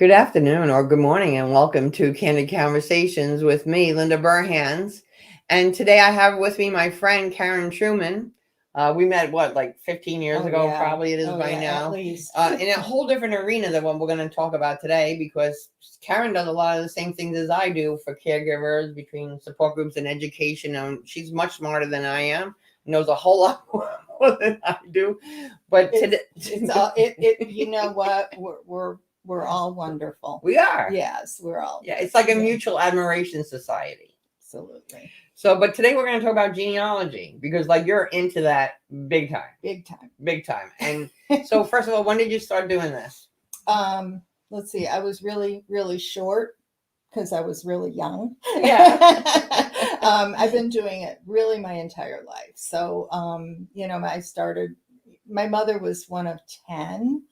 Good afternoon or good morning, and welcome to Candid Conversations with me, Linda Burhans. And today I have with me my friend Karen Truman. We met like 15 years ago, yeah. probably it is by now. At least. In a whole different arena than what we're going to talk about today, because Karen does a lot of the same things as I do for caregivers, between support groups and education. And she's much smarter than I am, knows a whole lot more than I do. But today, you know what? We're all wonderful. We are. Yes, we're all. Yeah, it's like a mutual admiration society. Absolutely. So, but today we're going to talk about genealogy, because like you're into that big time. Big time. And so first of all, when did you start doing this? Let's see. I was really, really short because I was really young. Yeah. I've been doing it really my entire life. So, my mother was one of 10.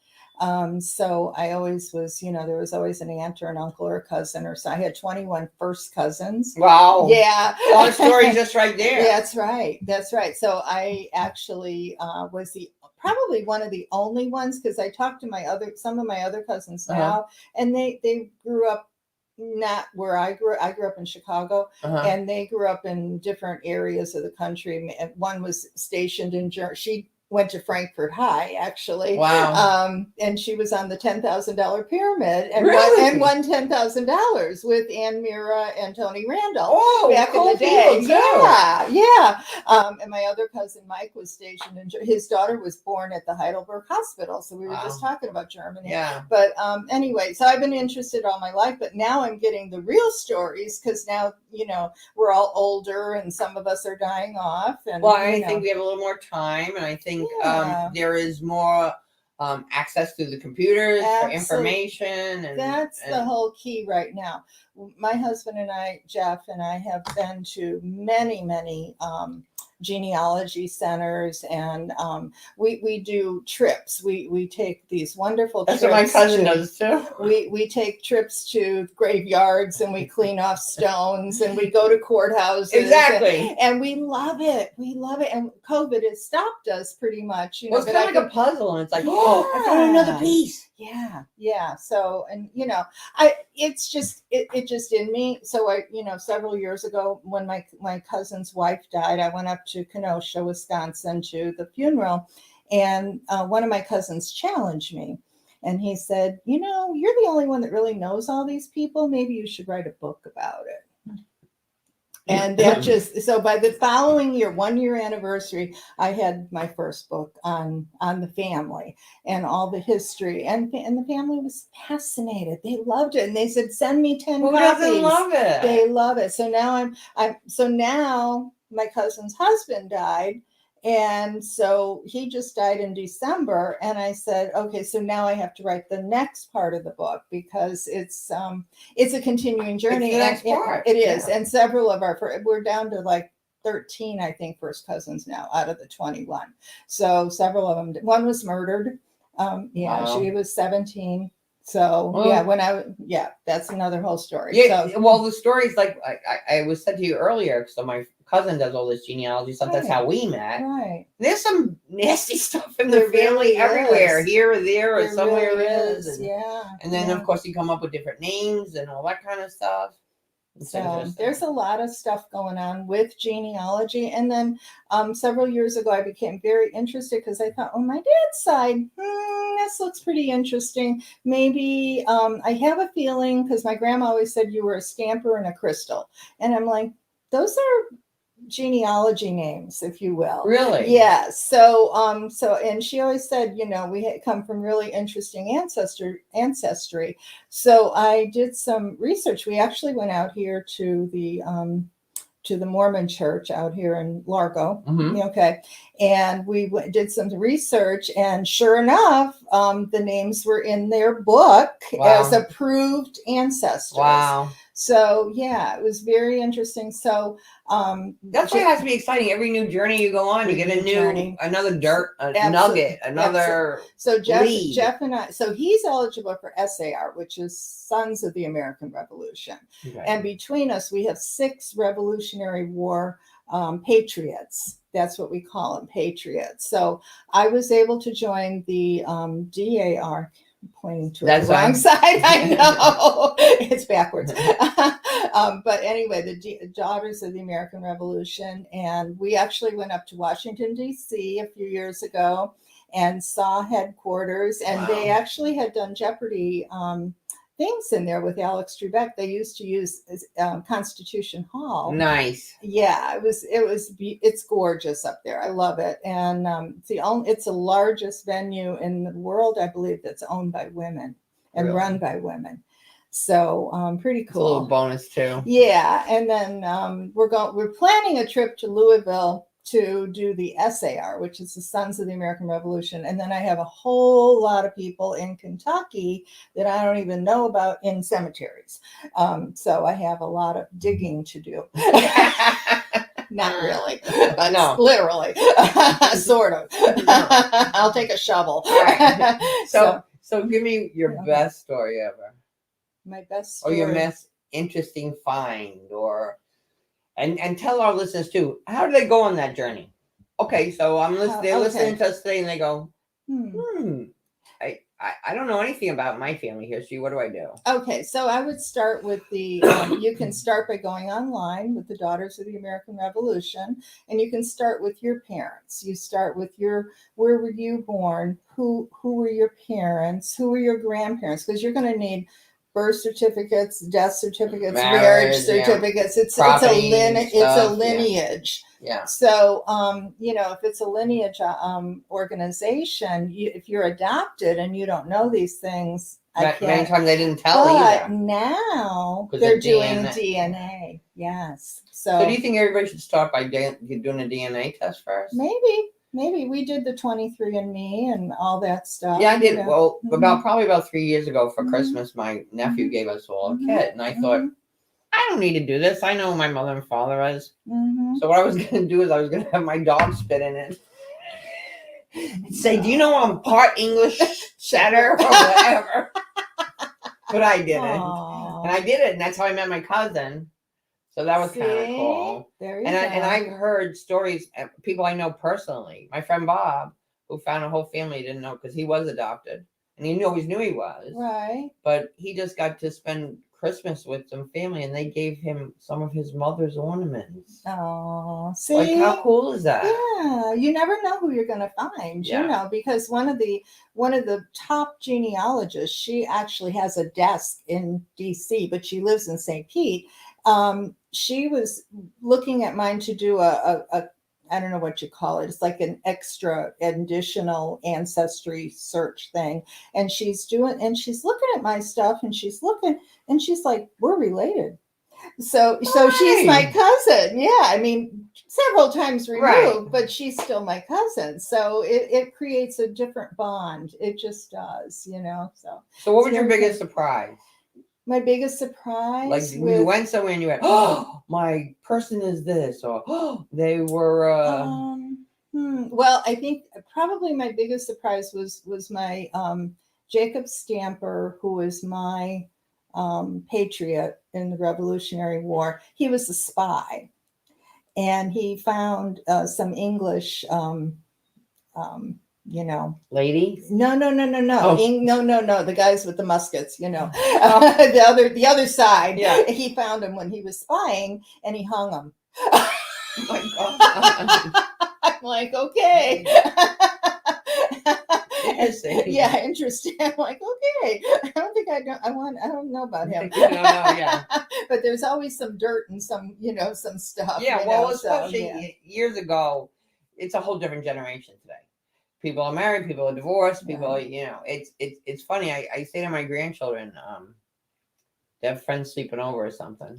So I always was, there was always an aunt or an uncle or a cousin, or so I had 21 first cousins. Wow. Yeah. A lot of stories just right there. That's right. So I actually was probably one of the only ones, because I talked to some of my other cousins now, and they grew up not where I grew. I grew up in Chicago, and they grew up in different areas of the country. One was stationed in Germany. She went to Frankfurt High, actually. Wow. And she was on the $10,000 pyramid and won $10,000 with Ann Mira and Tony Randall back in the day. Yeah. And my other cousin Mike was stationed his daughter was born at the Heidelberg Hospital. So we were just talking about Germany. Yeah. But anyway, so I've been interested all my life, but now I'm getting the real stories, because now, we're all older and some of us are dying off. And I think we have a little more time, and I think there is more access to the computers for information. And that's the whole key right now. My husband and I, Jeff and I, have been to many, many genealogy centers, and we do trips. We take these wonderful trips. That's what my cousin does too. We take trips to graveyards, and we clean off stones, and we go to courthouses. Exactly. And we love it. And COVID has stopped us pretty much. Well, it's kind of like a puzzle, and it's like, I found another piece. Yeah. So, and it's just just in me. So I, several years ago, when my cousin's wife died, I went up to Kenosha, Wisconsin, to the funeral, and one of my cousins challenged me, and he said, you're the only one that really knows all these people. Maybe you should write a book about it. And that so by the following year, 1 year anniversary, I had my first book on the family and all the history, and the family was fascinated. They loved it, and they said, "Send me 10 copies." Who doesn't love it? They love it. So now now my cousin's husband died, and so he just died in December, and I said, okay, so now I have to write the next part of the book, because it's a continuing journey. It's the next part. It is. And several of we're down to like 13, I think, first cousins now out of the 21. So several of them, one was murdered. Wow. She was 17. So that's another whole story. Yeah, so, well, the story's like I was said to you earlier. So my cousin does all this genealogy stuff. That's how we met. Right. There's some nasty stuff in the family everywhere, here or there, or somewhere really is. And then of course you come up with different names and all that kind of stuff. So there's a lot of stuff going on with genealogy. And then several years ago, I became very interested, because I thought, my dad's side, this looks pretty interesting. Maybe I have a feeling, because my grandma always said you were a Stamper and a Crystal. And I'm like, those are genealogy names, if you will. Really? Yes. So and she always said, we had come from really interesting ancestry. So I did some research. We actually went out here to the Mormon church out here in Largo. Okay. And we did some research, and sure enough, the names were in their book as approved ancestors. Wow. So it was very interesting. So that's why it has to be exciting. Every new journey you go on, you get another nugget, another. So Jeff and I. So he's eligible for SAR, which is Sons of the American Revolution. Okay. And between us, we have 6 Revolutionary War patriots. That's what we call them, patriots. So I was able to join the DAR. pointing to That's the wrong fine. side. I know it's backwards. But anyway, the Daughters of the American Revolution, and we actually went up to Washington D.C. a few years ago and saw headquarters, and they Wow. actually had done Jeopardy things in there with Alex Trebek. They used to use Constitution Hall. Nice. Yeah, it's gorgeous up there. I love it, and it's the largest venue in the world, I believe, that's owned by women and Really? run by women. So pretty It's a little cool. bonus too. Yeah, and then we're planning a trip to Louisville to do the SAR, which is the Sons of the American Revolution. And then I have a whole lot of people in Kentucky that I don't even know about in cemeteries. So I have a lot of digging to do. Not really, but No. literally, sort of. I'll take a shovel. All right. So give me your Okay. best story ever, My best or story. your most interesting find, or and tell our listeners too. How do they go on that journey? Okay, so they're listening to us today, and they go, I don't know anything about my family history. What do I do? Okay, so I would start with the, you can start by going online with the Daughters of the American Revolution, and you can start with your parents. You start with where were you born? Who were your parents? Who were your grandparents? Because you're going to need birth certificates, death certifications, marriage certificates. Yeah. It's a Stuff, lineage. Yeah. So, if it's a lineage organization, if you're adopted and you don't know these things, Many times they didn't tell but either. now 'Cause they're of doing DNA. DNA. Yes. So do you think everybody should start by doing a DNA test first? Maybe we did the 23andMe and all that stuff. Yeah, I did. Well, Mhm. probably about 3 years ago for Mhm. Christmas, my nephew Mhm. gave us all a Mhm. kit, and I thought, Mhm. I don't need to do this. I know who my mother and father is. Mhm. So what I was going to do is I was going to have my dog spit in it and say, do you know I'm part English setter or whatever? But I didn't. Aww. And I did it, and that's how I met my cousin. So that was kind of See? cool. There you And go. I've heard stories, people I know personally. My friend Bob, who found a whole family he didn't know because he was adopted. And he always knew he was. Right. But he just got to spend Christmas with some family, and they gave him some of his mother's ornaments. Oh, see? Like, how cool is that? Yeah, you never know who you're going to find, Yeah. because one of the top genealogists, she actually has a desk in DC, but she lives in St. Pete. She was looking at mine to do a I don't know what you call it. It's like an extra additional ancestry search thing. And she's looking at my stuff, and she's like, we're related. So she's my cousin. Yeah, I mean, several times removed, but she's still my cousin. So it creates a different bond. It just does, So what was your biggest surprise? My biggest surprise? Like, you went somewhere and you went, oh, my person is this, or oh, they were. Well, I think probably my biggest surprise was my Jacob Stamper, who was my patriot in the Revolutionary War. He was a spy, and he found some English, ladies. No. Oh. No. The guys with the muskets, the other side. Yeah. He found him when he was spying, and he hung him. Oh my God. I'm like, okay. Interesting. Yeah, interesting. I'm like, okay. I don't know about him. You don't know, yeah. But there's always some dirt and some stuff. Yeah, especially years ago, it's a whole different generation today. People are married, people are divorced, people, it's funny. I say to my grandchildren, they have friends sleeping over or something,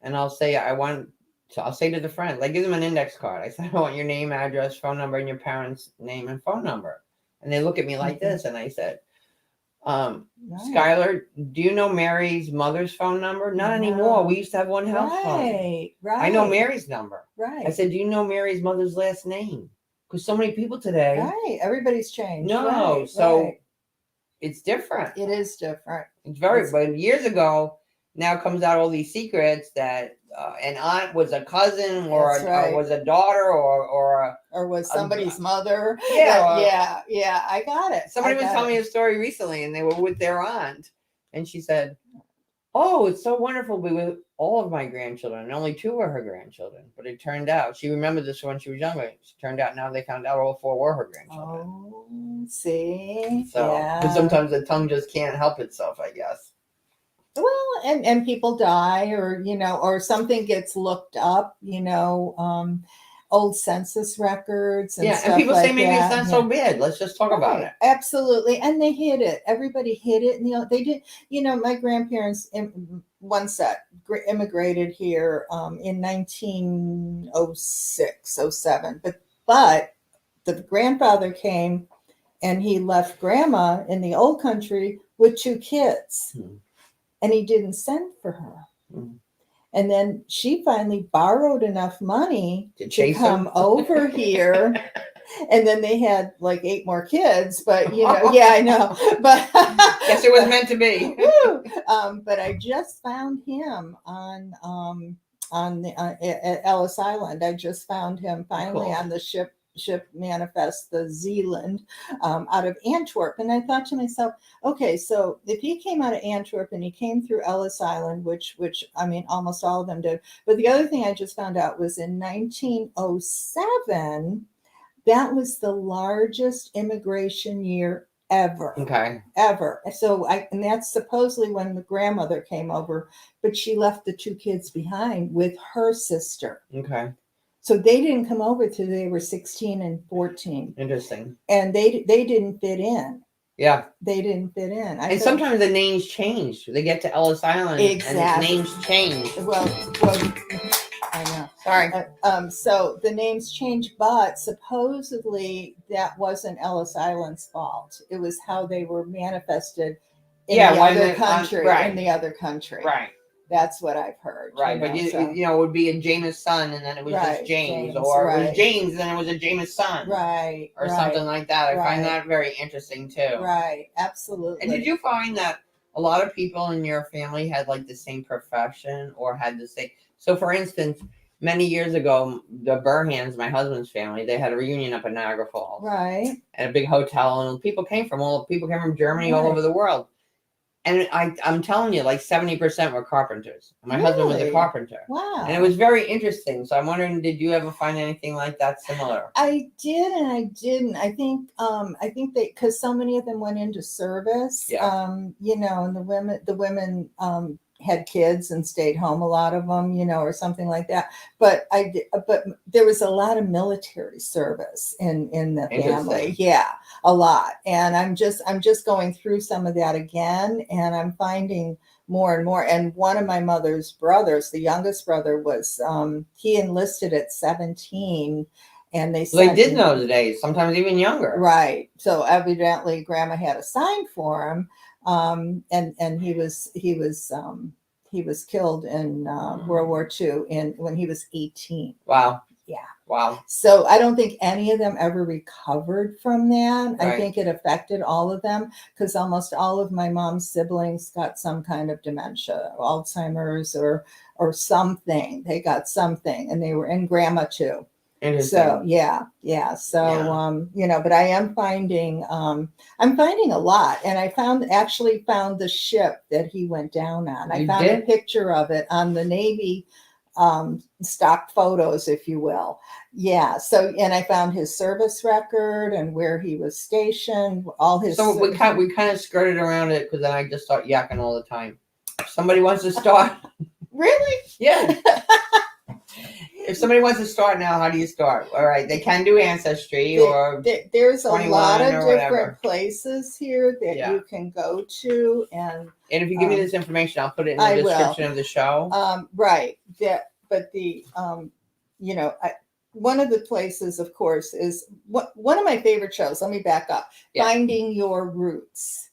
and I'll say I'll say to the friends, I give them an index card. I say, I want your name, address, phone number, and your parents' name and phone number. And they look at me like this, and I said, Skylar, do you know Mary's mother's phone number? Not anymore. We used to have one house phone. Right. I know Mary's number. Right. I said, do you know Mary's mother's last name? Because so many people today. Right. Everybody's changed. No. It's different. It is different. It's but years ago, now comes out all these secrets that an aunt was a cousin or, That's right. or was a daughter or was somebody's mother. Yeah, yeah, I got it. somebody was telling me a story recently, and they were with their aunt, and she said, "Oh, it's so wonderful to be with all of my grandchildren, and only 2 were her grandchildren." But it turned out she remembered this when she was younger. It turned out now they found out all 4 were her grandchildren. Oh, see, So, yeah. but sometimes the tongue just can't help itself, I guess. Well, and people die, or or something gets looked up, old census records and Yeah, stuff and people like say maybe that. it's not so bad. Let's just talk about it. Absolutely, and they hid it. Everybody hid it, and they did. My grandparents, one set, immigrated here in 1906, 07. But the grandfather came, and he left grandma in the old country with 2 kids. And he didn't send for her. And then she finally borrowed enough money to come over here. And then they had like 8 more kids. But, yeah, I know. But guess it was meant to be. But I just found him at Ellis Island. I just found him finally on the ship manifest, the Zealand, out of Antwerp. And I thought to myself, okay, so if he came out of Antwerp and he came through Ellis Island, which I mean, almost all of them did. But the other thing I just found out was in 1907, that was the largest immigration year ever. Okay. Ever. So and that's supposedly when the grandmother came over, but she left the 2 kids behind with her sister. Okay. So they didn't come over till they were 16 and 14. Interesting. And they didn't fit in. Yeah. They didn't fit in. And sometimes the names change. They get to Ellis Island and the names change. Well, I know. Sorry. So the names change, but supposedly that wasn't Ellis Island's fault. It was how they were manifested in the other country. Right. In the other country. Right. That's what I've heard. Right, but it would be a Jameson, and then it was just James, or it was James, and then it was a Jameson, right, or something like that. I find that very interesting too. Right, absolutely. And did you find that a lot of people in your family had like the same profession, or had the same? So, for instance, many years ago, the Burhans, my husband's family, they had a reunion up in Niagara Falls, right, at a big hotel, and people came from Germany, all over the world. And I'm telling you, like 70% were carpenters. My husband was a carpenter. Wow. And it was very interesting. So I'm wondering, did you ever find anything like that similar? I did and I didn't. I think they, because so many of them went into service. Yeah. And the women had kids and stayed home, a lot of them, or something like that. But there was a lot of military service in the family. Yeah, a lot. And I'm just going through some of that again, and I'm finding more and more. And one of my mother's brothers, the youngest brother, was he enlisted at 17. And they Right. So evidently grandma had a sign for him. And he was killed in World War II when he was 18. Wow. Yeah. Wow. So I don't think any of them ever recovered from that. Right. I think it affected all of them, because almost all of my mom's siblings got some kind of dementia, Alzheimer's or something. They got something, and they were in grandma too. So yeah. So but I am finding a lot, and I found the ship that he went down on. I found a picture of it on the Navy stock photos, if you will. Yeah. So, and I found his service record and where he was stationed, all his. So we kind of skirted around it, because then I just start yakking all the time. If somebody wants to start. Really? Yeah. If somebody wants to start now, how do you start? All right, they can do Ancestry there's a lot of different places here that you can go to, and if you give me this information, I'll put it in the description of the show. Right. But the one of the places, of course, is one of my favorite shows. Let me back up. Yeah. Finding Your Roots.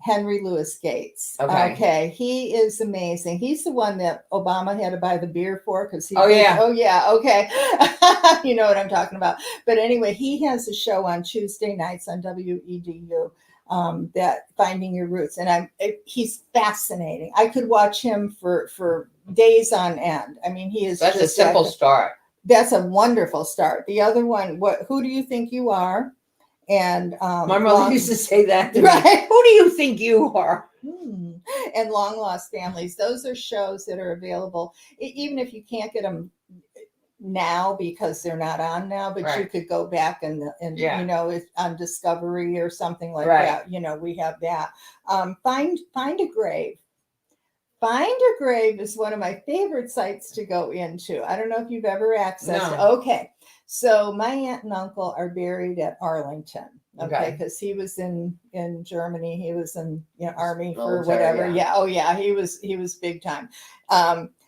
Henry Louis Gates. Okay. He is amazing. He's the one that Obama had to buy the beer for, because he. Okay. You know what I'm talking about. But anyway, he has a show on Tuesday nights on WEDU. that finding your roots. And he's fascinating. I could watch him for days on end. I mean, he is That's just a simple start. That's a wonderful start. The other one, who do you think you are? And my mother used to say that to right? me. Who do you think you are? And Long Lost Families. Those are shows that are available, even if you can't get them now because they're not on now, but you could go back and you know, it's on Discovery or something like that. You know, we have that. Find a Grave. Find a Grave is one of my favorite sites to go into. I don't know if you've ever accessed it. Okay. So my aunt and uncle are buried at Arlington. Okay. Because he was in Germany. He was in Army for whatever. Yeah. Oh yeah. He was big time.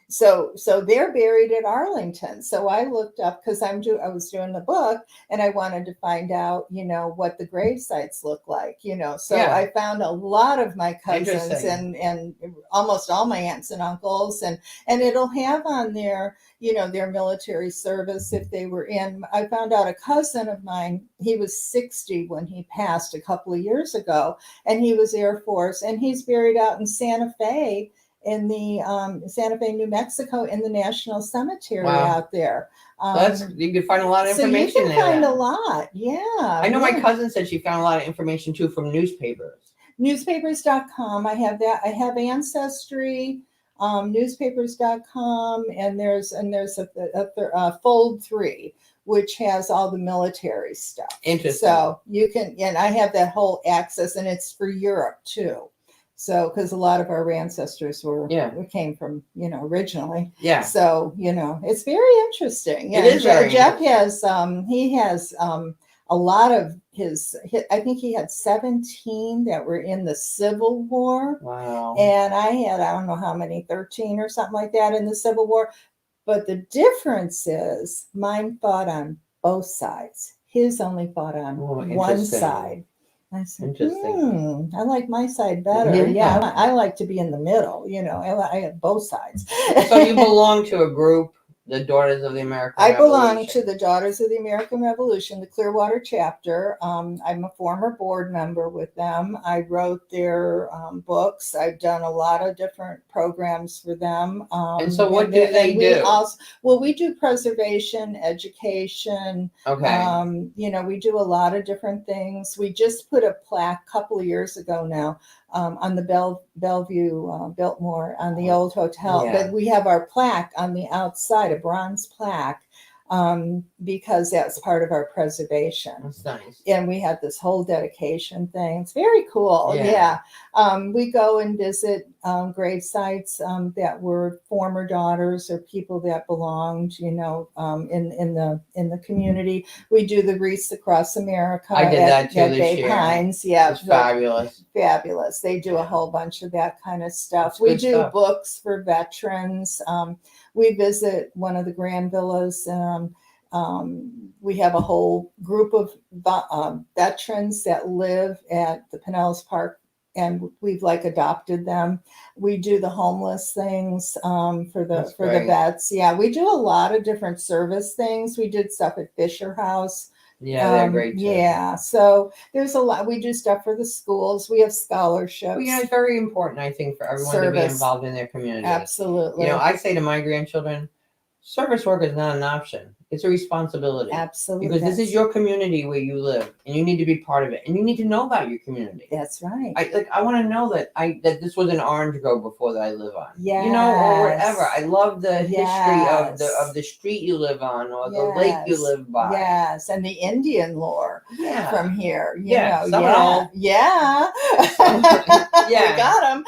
So they're buried at Arlington. So I looked up because I was doing the book and I wanted to find out, what the grave sites look like, So I found a lot of my cousins and almost all my aunts and uncles, and it'll have on there, their military service if they were in. I found out a cousin of mine, he was 60 when he passed a couple of years ago, and he was Air Force, and he's buried out in Santa Fe. In the Santa Fe, New Mexico, in the National Cemetery out there. You can find a lot of information so you there. can find a lot, yeah. I know my cousin said she found a lot of information too from newspapers. Newspapers.com, I have that. I have Ancestry, newspapers.com, and there's a Fold 3, which has all the military stuff. Interesting. So you can, and I have that whole access, and it's for Europe too. So, because a lot of our ancestors we came from, originally. Yeah. So, it's very interesting. Yeah. It is Jeff has, he has a lot of I think he had 17 that were in the Civil War. Wow. And I had, I don't know how many, 13 or something like that in the Civil War. But the difference is mine fought on both sides. His only fought on one side. I said, interesting. I like my side better. Yeah, I like to be in the middle. I have both sides. So you belong to a group, the Daughters of the American Revolution. I belong to the Daughters of the American Revolution, the Clearwater chapter. I'm a former board member with them. I wrote their books. I've done a lot of different programs for them. And so what do they do? We do preservation, education. Okay. We do a lot of different things. We just put a plaque a couple of years ago now on the Bellevue Biltmore on the old hotel. But we have our plaque on the outside, a bronze plaque, because that's part of our preservation. That's nice. And we had this whole dedication thing. It's very cool. Yeah. We go and visit grave sites that were former daughters or people that belonged, in the community. We do the Wreaths Across America. I did that too this Bay year. Pines. Yeah, it's fabulous. Fabulous. They do a whole bunch of that kind of stuff. We do books for veterans. We visit one of the Grand Villas. We have a whole group of veterans that live at the Pinellas Park, and we've adopted them. We do the homeless things for the vets. Yeah, we do a lot of different service things. We did stuff at Fisher House. Yeah, they're great too. Yeah, so there's a lot. We do stuff for the schools. We have scholarships. Well, it's very important, I think, for everyone to be involved in their community. Absolutely. I say to my grandchildren, service work is not an option. It's a responsibility. Absolutely. Because this is your community where you live, and you need to be part of it, and you need to know about your community. That's right. I want to know that this was an orange grove before that I live on. Yeah. Or whatever. I love the history of the street you live on or the lake you live by. Yes, and the Indian lore from here. Seminole. Yeah. We got them.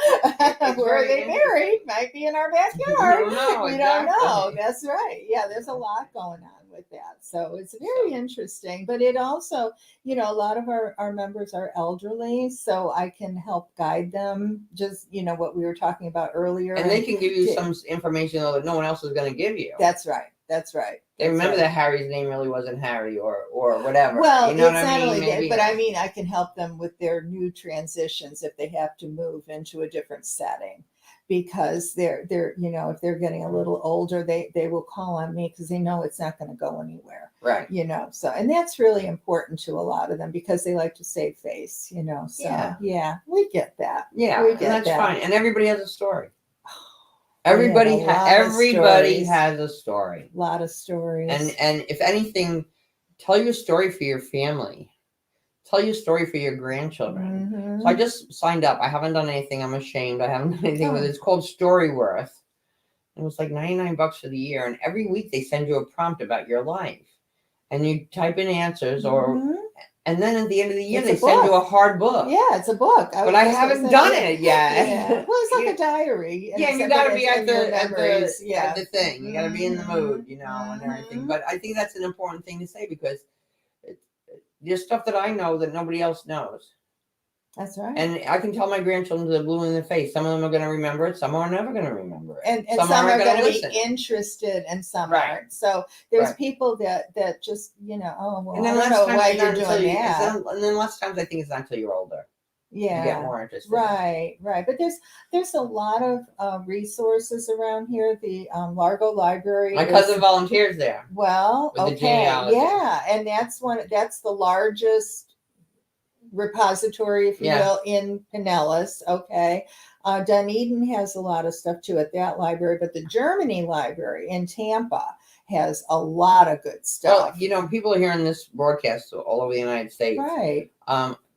Where are they buried? Might be in our backyard. We don't know. That's right. Yeah, there's a lot going on with that. So it's very interesting. But it also, a lot of our members are elderly, so I can help guide them. Just, what we were talking about earlier. And they can give you some information that no one else is going to give you. That's right. That's right. They remember that Harry's name really wasn't Harry or whatever. Well, it's not only that, but I can help them with their new transitions if they have to move into a different setting. because they're you know, if they're getting a little older, they will call on me because they know it's not going to go anywhere. Right. You know, so, and that's really important to a lot of them because they like to save face, you know. So yeah, we get that. Yeah, we and get that's that. fine. And everybody has a story. We have a Everybody lot of stories. has a story. A lot of stories. And if anything, tell your story for your family. Tell your story for your grandchildren. Mhm. So I just signed up. I haven't done anything. I'm ashamed. I haven't done anything with Oh. it. It's called Storyworth. It was like $99 for the year. And every week they send you a prompt about your life. And you type in answers Mhm. and then at the end of the year, It's they a send you book. a hard book. Yeah, it's a book. But I haven't done it yet. Yeah. Well, it's like a diary. Yeah, you except got to that be it's at in your the memories. Yeah. the thing. You got to be in the mood, Mhm. you know, and everything. Mhm. But I think that's an important thing to say because there's stuff that I know that nobody else knows. That's right. And I can tell my grandchildren to the blue in the face. Some of them are going to remember it. Some are never going to remember it. And some are going to be listen. interested and some Right. aren't. So there's Right. people that just, you know, oh, well, And then I don't know last why time, you're doing that. and then last times I think it's not until you're older. Yeah. You get more interested. Right. But there's a lot of resources around here. The Largo Library. My cousin volunteers there. Well, with the okay, genealogy. yeah, and that's the largest repository, if you will, in Pinellas. Okay, Dunedin has a lot of stuff too at that library, but the Germany Library in Tampa has a lot of good stuff. Well, you know, people are hearing this broadcast all over the United States. Right.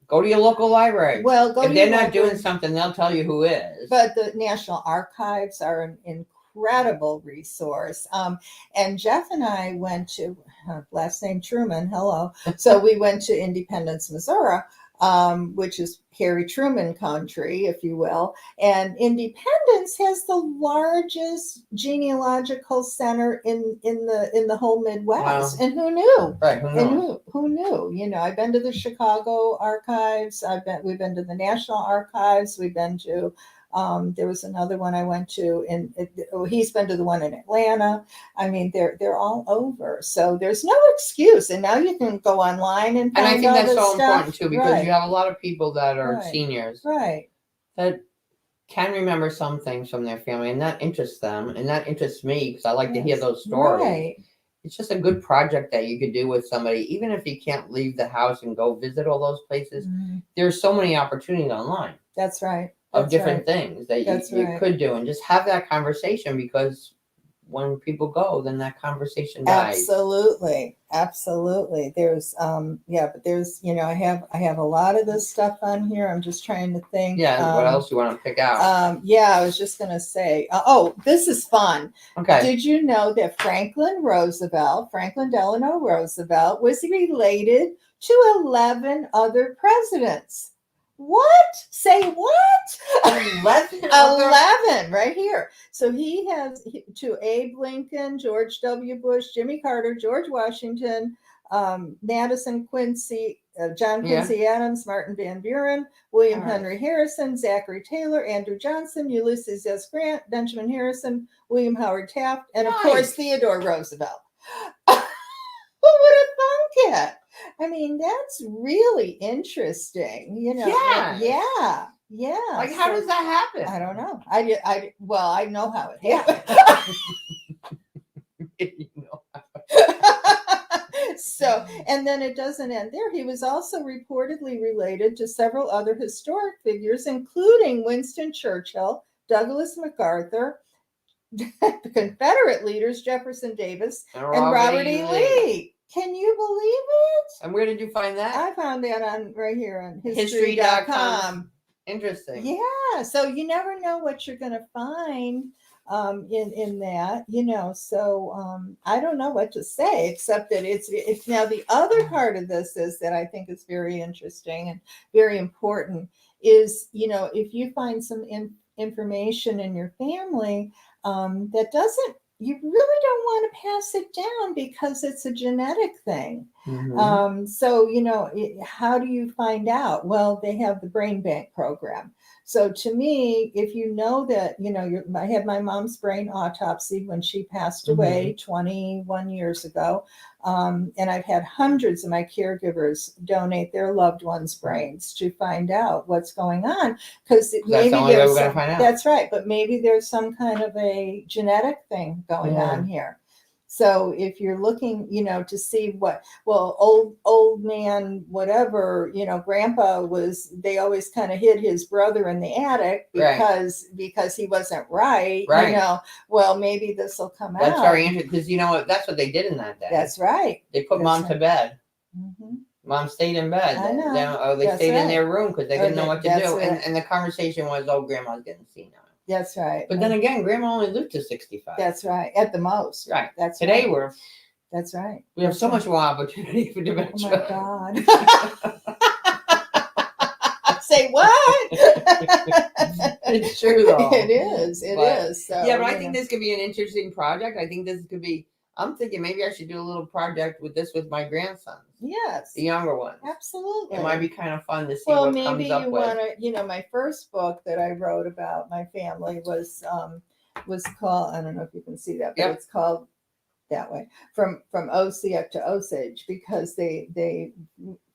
Go to your local library. Well, if they're not doing something, they'll tell you who is. But the National Archives are an incredible resource. And Jeff and I went to, last name Truman, hello. So we went to Independence, Missouri, which is Harry Truman country, if you will. And Independence has the largest genealogical center in the whole Midwest. Wow. And who knew? Right. Who knew? You know, I've been to the Chicago archives. We've been to the National Archives. We've been to there was another one I went to, and he's been to the one in Atlanta. I mean, they're all over, so there's no excuse. And now you can go online and find I think that's so stuff. important too, because you have a lot of people that are seniors, that can remember some things from their family, and that interests them, and that interests me because I like to hear those stories. Right. It's just a good project that you could do with somebody, even if you can't leave the house and go visit all those places. Mm-hmm. There's so many opportunities online. That's right. Of different things that you could do, and just have that conversation, because when people go, then that conversation dies. Absolutely. There's but there's, you know, I have a lot of this stuff on here. I'm just trying to think. Yeah. What else you want to pick out? I was just gonna say. This is fun. Okay. Did you know that Franklin Delano Roosevelt, was related to 11 other presidents? What? Say what? 11 right here. So he has to Abe Lincoln, George W. Bush, Jimmy Carter, George Washington, Madison Quincy, John Quincy Adams, Martin Van Buren, William Henry Harrison, Zachary Taylor, Andrew Johnson, Ulysses S. Grant, Benjamin Harrison, William Howard Taft, and of course Theodore Roosevelt. Who would have thunk it? I mean, that's really interesting, you know. Yeah. Like, how does that happen? I don't know. I know how it happened. So, and then it doesn't end there. He was also reportedly related to several other historic figures, including Winston Churchill, Douglas MacArthur, the Confederate leaders Jefferson Davis, and Robert E. Lee. Can you believe it? And where did you find that? I found that right here on history.com. Interesting. Yeah. So you never know what you're going to find in that, you know. So I don't know what to say, except that it's now the other part of this is that I think is very interesting and very important is, you know, if you find some information in your family that doesn't, you really don't want to pass it down because it's a genetic thing. Mhm. So, how do you find out? Well, they have the brain bank program. So to me, if you know that, I had my mom's brain autopsy when she passed away 21 years ago. And I've had hundreds of my caregivers donate their loved ones' brains to find out what's going on. Because That's maybe the only way there's we're gonna find out. that's right, but maybe there's some kind of a genetic thing going Yeah. on here. So if you're looking, to see old man, whatever, grandpa they always kind of hid his brother in the attic because he wasn't right. Right. Well, maybe this will come out. That's very interesting because you know what? That's what they did in that day. That's right. They put mom to bed. Mm-hmm. Mom stayed in bed. I know. They stayed in their room because they didn't know what to do. Right. And the conversation was, oh, grandma's getting senile. That's right. But then again, grandma only lived to 65. That's right. At the most. Right. That's Today right. That's right. We have so much more opportunity for dementia. Oh my God. Say what? It's true though. It is. It is. So, yeah, but I think this could be an interesting project. I think this could be. I'm thinking maybe I should do a little project with my grandsons. Yes. The younger ones. Absolutely. It might be kind of fun to see what comes up with. Well, maybe you want to, my first book that I wrote about my family was called, I don't know if you can see that, but it's called that way, from Osijek to Osage, because they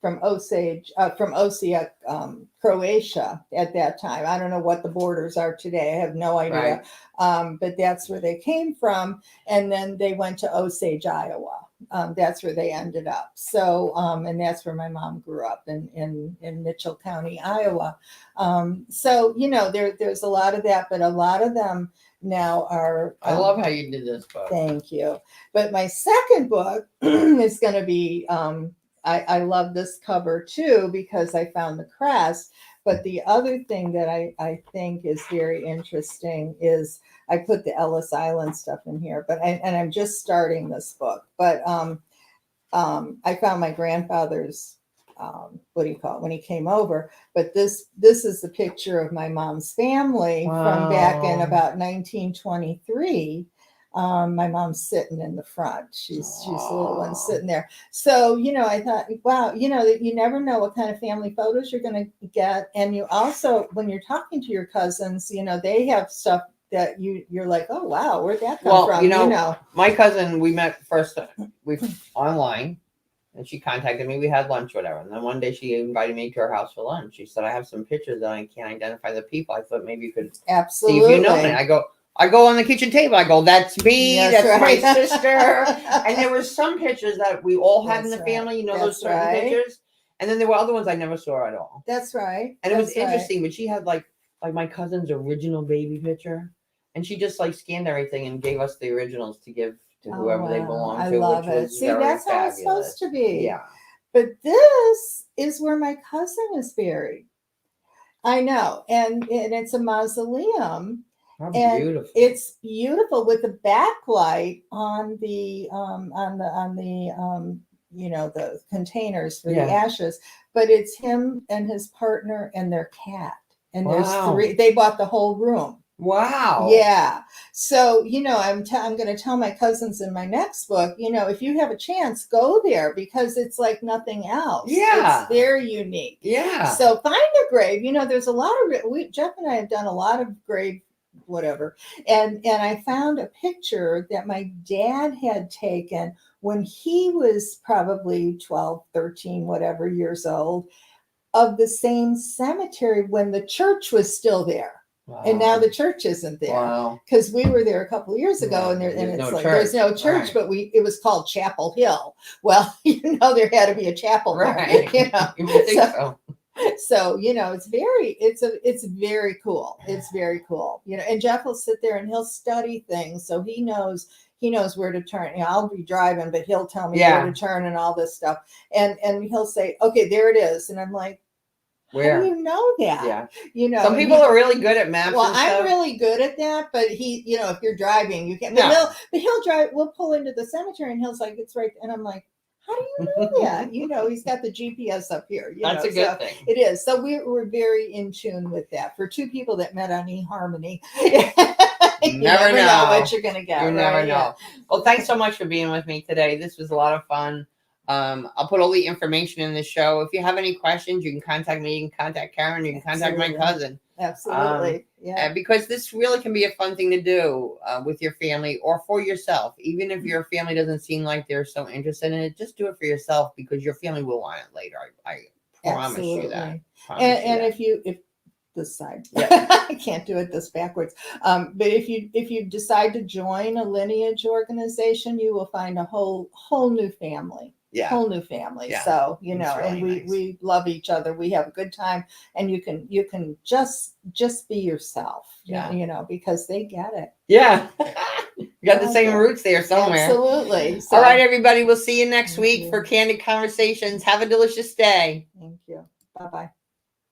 from Osijek, Croatia at that time. I don't know what the borders are today. I have no idea. Right. But that's where they came from. And then they went to Osage, Iowa. That's where they ended up. So, and that's where my mom grew up in Mitchell County, Iowa. So, there's a lot of that, but a lot of them now are. I love how you did this book. Thank you. But my second book is going to be, I love this cover too, because I found the crest. But the other thing that I think is very interesting is I put the Ellis Island stuff in here, and I'm just starting this book. But I found my grandfather's, what do you call it, when he came over. But this is the picture of my mom's family from back in about 1923. My mom's sitting in the front. She's the little one sitting there. So, I thought, wow, that you never know what kind of family photos you're going to get. And you also, when you're talking to your cousins, they have stuff that you're like, oh, wow, where'd that come from? My cousin, we met first online. And she contacted me. We had lunch, whatever. And then one day she invited me to her house for lunch. She said, I have some pictures that I can't identify the people. I thought maybe you could see if you know me. I go on the kitchen table. I go, that's me. That's right. My sister. And there were some pictures that we all had in the family. Those certain pictures. And then there were other ones I never saw at all. That's right. And it was interesting. But she had like my cousin's original baby picture. And she just scanned everything and gave us the originals to give to whoever they belong to. I love it. See, that's fabulous. How it's supposed to be. Yeah. But this is where my cousin is buried. I know. And it's a mausoleum. How beautiful. It's beautiful with the backlight on the the containers for the ashes. But it's him and his partner and their cat. And there's 3. They bought the whole room. Wow. Yeah. So, I'm going to tell my cousins in my next book, if you have a chance, go there because it's like nothing else. Yeah. It's very unique. Yeah. So find a grave. There's a lot of, Jeff and I have done a lot of grave, whatever. And I found a picture that my dad had taken when he was probably 12, 13, whatever years old, of the same cemetery when the church was still there. Wow. And now the church isn't there because we were there a couple of years ago, and there's no church, but it was called Chapel Hill. Well, there had to be a chapel, right? So it's very cool. It's very cool, And Jeff will sit there and he'll study things, so he knows where to turn. I'll be driving, but he'll tell me where to turn and all this stuff, and he'll say, "Okay, there it is," and I'm like, where? How do you know that? Yeah. Some people are really good at maps. Well, I'm really good at that, but if you're driving, you can't. But he'll drive. We'll pull into the cemetery, and he's like, "It's right." And I'm like, "How do you know that?" He's got the GPS up here. That's a good thing. It is. So we're very in tune with that. For 2 people that met on eHarmony, you never know what you're going to get. You never know. Well, thanks so much for being with me today. This was a lot of fun. I'll put all the information in the show. If you have any questions, you can contact me. You can contact Karen. You can contact my Absolutely. cousin. Absolutely. Yeah. Because this really can be a fun thing to do with your family or for yourself. Even if your family doesn't seem like they're so interested in it, just do it for yourself because your family will want it later. I promise you that. Absolutely. And if this side, Yeah. I can't do it this backwards. But if you decide to join a lineage organization, you will find a whole new family. Yeah. Whole new family. Yeah. So, It's and really nice. we love each other. We have a good time, and you can just be yourself. Yeah. Because they get it. Yeah. You got the same Okay. roots there somewhere. Absolutely. All right, everybody. We'll see you next Thank week you. for Candid Conversations. Have a delicious day. Thank you. Bye-bye.